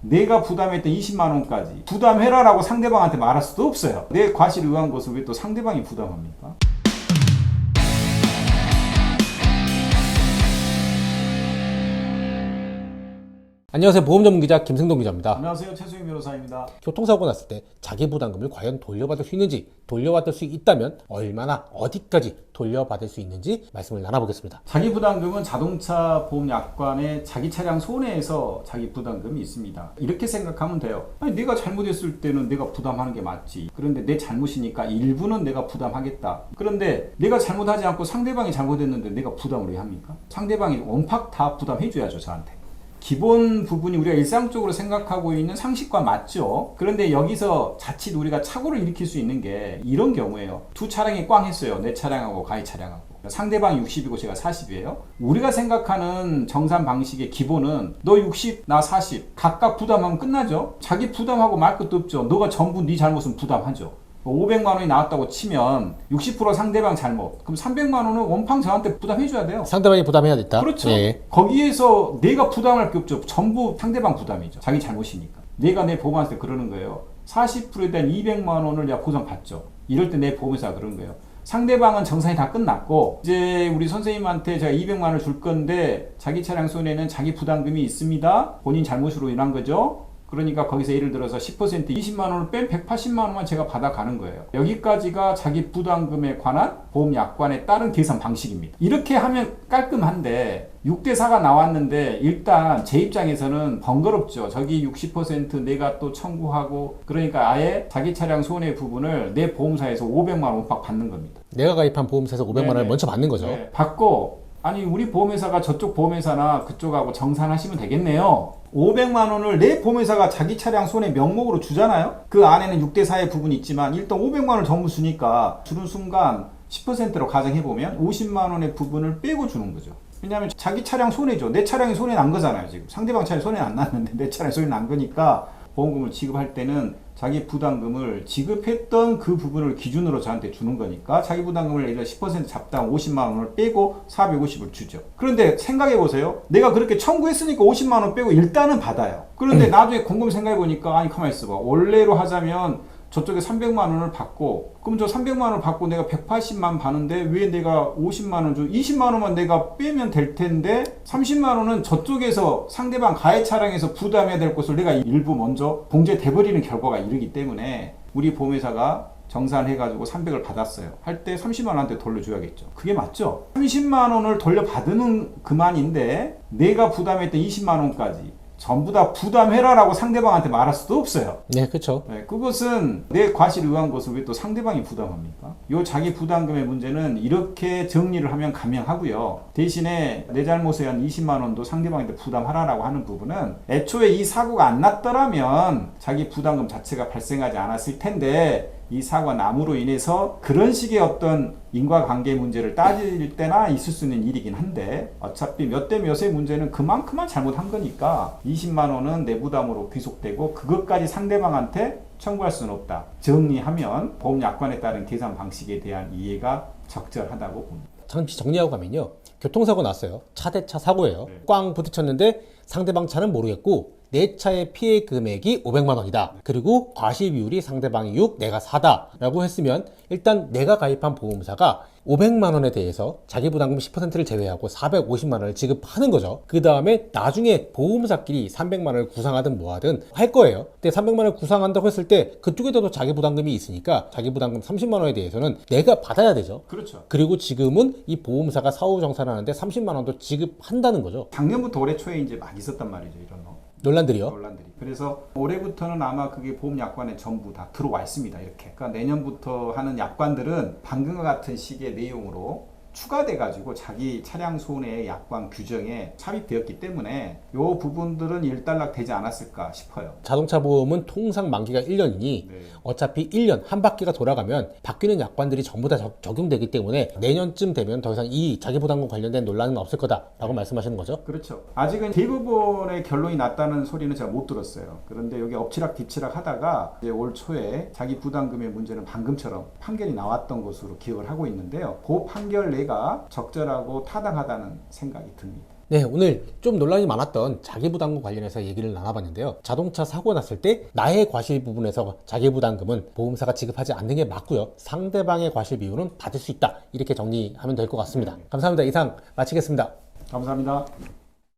내가 부담했던 20만 원까지 부담해라라고 상대방한테 말할 수도 없어요. 내 과실에 의한 것을 왜 또 상대방이 부담합니까? 안녕하세요. 보험전문기자 김승동 기자입니다. 안녕하세요. 최수임 변호사입니다. 교통사고 났을 때 자기 부담금을 과연 돌려받을 수 있는지, 돌려받을 수 있다면 얼마나 어디까지 돌려받을 수 있는지 말씀을 나눠보겠습니다. 자기 부담금은 자동차 보험 약관에 자기 차량 손해에서 자기 부담금이 있습니다. 이렇게 생각하면 돼요. 아니, 내가 잘못했을 때는 내가 부담하는 게 맞지. 그런데 내 잘못이니까 일부는 내가 부담하겠다. 그런데 내가 잘못하지 않고 상대방이 잘못했는데 내가 부담을 왜 합니까? 상대방이 원팍 다 부담해줘야죠, 저한테. 기본 부분이 우리가 일상적으로 생각하고 있는 상식과 맞죠. 그런데 여기서 자칫 우리가 착오를 일으킬 수 있는 게 이런 경우예요. 두 차량이 꽝 했어요. 내 차량하고 가해 차량하고. 상대방이 60이고 제가 40이에요. 우리가 생각하는 정산 방식의 기본은 너 60, 나 40 각각 부담하면 끝나죠. 자기 부담하고 말 것도 없죠. 너가 전부 네 잘못은 부담하죠. 500만 원이 나왔다고 치면 60% 상대방 잘못. 그럼 300만 원은 원팡 저한테 부담해줘야 돼요. 상대방이 부담해야겠다. 그렇죠. 예. 거기에서 내가 부담할 게 없죠. 전부 상대방 부담이죠. 자기 잘못이니까. 내가 내 보험한테 그러는 거예요. 40%에 대한 200만 원을 내가 보상 받죠. 이럴 때 내 보험회사가 그런 거예요. 상대방은 정산이 다 끝났고 이제 우리 선생님한테 제가 200만 원을 줄 건데 자기 차량 손해는 자기 부담금이 있습니다. 본인 잘못으로 인한 거죠. 그러니까 거기서 예를 들어서 10% 20만 원을 뺀 180만 원만 제가 받아가는 거예요. 여기까지가 자기 부담금에 관한 보험 약관에 따른 계산 방식입니다. 이렇게 하면 깔끔한데 6대4가 나왔는데 일단 제 입장에서는 번거롭죠. 저기 60% 내가 또 청구하고 그러니까 아예 자기 차량 손해 부분을 내 보험사에서 500만 원 원박 받는 겁니다. 내가 가입한 보험사에서 500만 원을 먼저 받는 거죠. 네, 받고 아니 우리 보험회사가 저쪽 보험회사나 그쪽하고 정산하시면 되겠네요. 500만 원을 내 보험회사가 자기 차량 손해 명목으로 주잖아요. 그 안에는 6대4의 부분이 있지만 일단 500만 원을 전부 주니까 주는 순간 10%로 가정해보면 50만 원의 부분을 빼고 주는 거죠. 왜냐하면 자기 차량 손해죠. 내 차량이 손해 난 거잖아요. 지금 상대방 차량이 손해 안 났는데 내 차량이 손해 난 거니까 보험금을 지급할 때는 자기 부담금을 지급했던 그 부분을 기준으로 저한테 주는 거니까 자기 부담금을 예를 들어 10% 잡다한 50만 원을 빼고 450을 주죠. 그런데 생각해 보세요. 내가 그렇게 청구했으니까 50만 원 빼고 일단은 받아요. 그런데 나중에 곰곰이 생각해 보니까 아니 가만히 있어봐. 원래로 하자면 저쪽에 300만 원을 받고 그럼 저 300만 원을 받고 내가 180만 받는데 왜 내가 50만 원 줘? 20만 원만 내가 빼면 될 텐데 30만 원은 저쪽에서 상대방 가해 차량에서 부담해야 될 것을 내가 일부 먼저 봉제돼버리는 결과가 이르기 때문에 우리 보험회사가 정산해가지고 300을 받았어요. 할 때 30만 원한테 돌려줘야겠죠. 그게 맞죠? 30만 원을 돌려받으면 그만인데 내가 부담했던 20만 원까지 전부 다 부담해라라고 상대방한테 말할 수도 없어요. 네, 그렇죠. 네, 그것은 내 과실에 의한 것을 왜 또 상대방이 부담합니까? 요 자기 부담금의 문제는 이렇게 정리를 하면 감명하고요. 대신에 내 잘못에 한 20만 원도 상대방한테 부담하라라고 하는 부분은 애초에 이 사고가 안 났더라면 자기 부담금 자체가 발생하지 않았을 텐데 이 사고가 남으로 인해서 그런 식의 어떤 인과관계 문제를 따질 때나 있을 수 있는 일이긴 한데 어차피 몇 대 몇의 문제는 그만큼만 잘못한 거니까 20만 원은 내 부담으로 귀속되고 그것까지 상대방한테 청구할 수는 없다. 정리하면 보험약관에 따른 계산 방식에 대한 이해가 적절하다고 봅니다. 잠시 정리하고 가면요. 교통사고 났어요. 차 대 차 사고예요. 네. 꽝 부딪혔는데 상대방 차는 모르겠고 내 차의 피해 금액이 500만 원이다. 그리고 과실 비율이 상대방이 6, 내가 4다 라고 했으면 일단 내가 가입한 보험사가 500만 원에 대해서 자기 부담금 10%를 제외하고 450만 원을 지급하는 거죠. 그 다음에 나중에 보험사끼리 300만 원을 구상하든 뭐하든 할 거예요. 근데 300만 원을 구상한다고 했을 때 그쪽에도 자기 부담금이 있으니까 자기 부담금 30만 원에 대해서는 내가 받아야 되죠. 그렇죠. 그리고 지금은 이 보험사가 사후 정산을 하는데 30만 원도 지급한다는 거죠. 작년부터 올해 초에 이제 막 있었단 말이죠. 이런 논란들이요. 논란들이. 그래서 올해부터는 아마 그게 보험 약관에 전부 다 들어와 있습니다. 이렇게. 그러니까 내년부터 하는 약관들은 방금과 같은 식의 내용으로 추가돼 가지고 자기 차량 손해의 약관 규정에 삽입되었기 때문에 이 부분들은 일단락 되지 않았을까 싶어요. 자동차 보험은 통상 만기가 1년이니 네. 어차피 1년 한 바퀴가 돌아가면 바뀌는 약관들이 전부 다 적용되기 때문에 내년쯤 되면 더 이상 이 자기 부담금 관련된 논란은 없을 거다라고 말씀하시는 거죠? 그렇죠. 아직은 대법원의 결론이 났다는 소리는 제가 못 들었어요. 그런데 여기 엎치락 뒤치락 하다가 이제 올 초에 자기 부담금의 문제는 방금처럼 판결이 나왔던 것으로 기억을 하고 있는데요. 그 판결 내가 적절하고 타당하다는 생각이 듭니다. 네, 오늘 좀 논란이 많았던 자기부담금 관련해서 얘기를 나눠봤는데요. 자동차 사고 났을 때 나의 과실 부분에서 자기부담금은 보험사가 지급하지 않는 게 맞고요. 상대방의 과실 비율은 받을 수 있다. 이렇게 정리하면 될 것 같습니다. 감사합니다. 이상 마치겠습니다. 감사합니다.